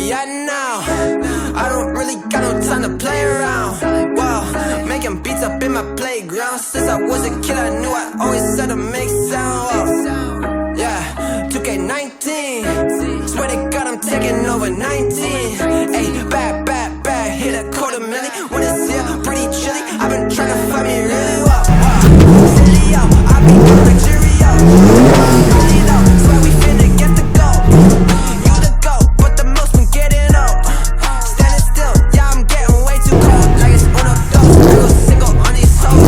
we at now? I don't really got no time to play around. Wow, making beats up in my playground. Since I was a kid I knew I always had to make sound. Whoa. Yeah, 2K19, swear to God I'm taking over 19. Ayy, bad, bad, bad, hit a $250,000. When it's here, pretty chilly, I've been trying to find me really well. Silly yo, I be on like Cheerio. Really though, swear we finna get the goal. You the goat, but the most been getting old. Standing still, yeah I'm getting way too cold. Like it's on a dose, I go single on these souls.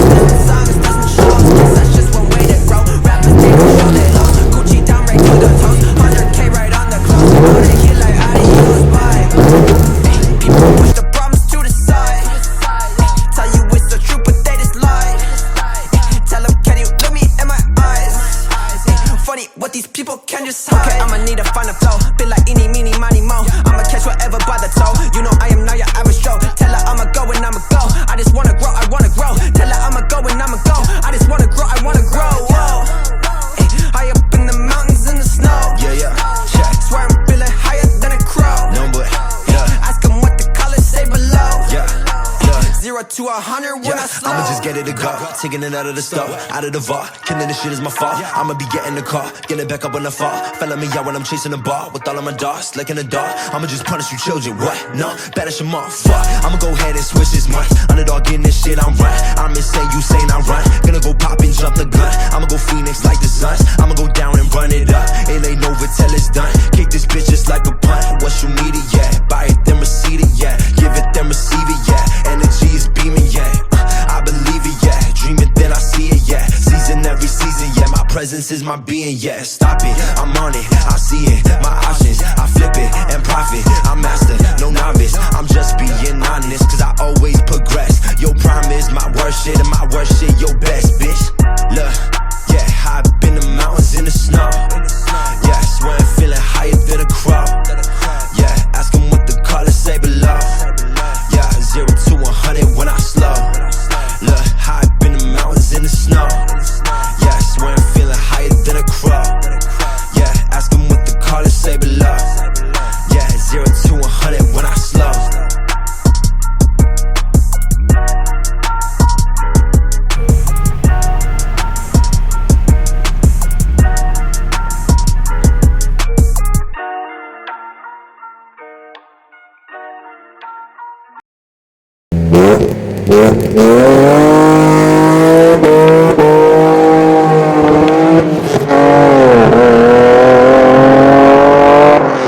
Sometimes it doesn't show, guess that's just one way to grow. Rappers they don't show their lows, Gucci down right to the toes. 100K right on the clothes, know they hit like adios, bye. People push the problems to the side. Tell you it's the truth, but they just lie. Tell them, can you look me in my eyes? Funny what these people can just hide. Okay, I'ma need to find a flow. Feel like eeny, meeny, miny, mo. I'ma catch whatever by the toe. You know I am not your average Joe. Tell her I'ma go and I'ma go. I just wanna grow, I wanna grow. Tell her I'ma go and I'ma go. I just wanna grow, I wanna grow. Whoa. Ay, high up in the mountains in the snow. Yeah, check. Swear I'm feeling higher than a crow. No, but, yeah. Ask them what the colors say below. Yeah. 0 to 100 when I slow. I'ma just get it to go, taking it out of the stove, out of the vault, killing this shit is my fault. I'ma be getting the car, getting back up on the fall. Felling me out when I'm chasing the ball, with all of my dogs, licking the dog. I'ma just punish you children, what? No, banish them all, fuck. I'ma go ahead and switch this month. Underdog getting this shit, I'm right. I'm insane, you saying I run. Gonna go pop and jump the gun. I'ma go Phoenix like the Suns. I'ma go down and run it up. It ain't over till it's done. Kick this bitch just like a punt. What you need it, yeah. Buy it, then receive it, yeah. Give it, then receive it, yeah. Energy is beaming, yeah. I believe it, yeah. Dream it, then I see it, yeah. Season every season, yeah. My presence is my being, yeah. Stop it, I'm on it, I see it. My options, I flip it and profit. I'm master, no novice. I'm just being honest, cause I always progress. Your prime is my worst shit, and my worst shit your best, bitch. Look, yeah, high up in the mountains in the snow. Yeah, swear I'm feeling higher than a crow. Yeah, ask them what the colors say below. Yeah, 0 to 100 when I slow. Look, high up in the mountains in the snow. Yeah, swear I'm feeling higher than a crow. Yeah, ask them what the colors say below. Yeah, 0 to 100 when I slow. Yeah.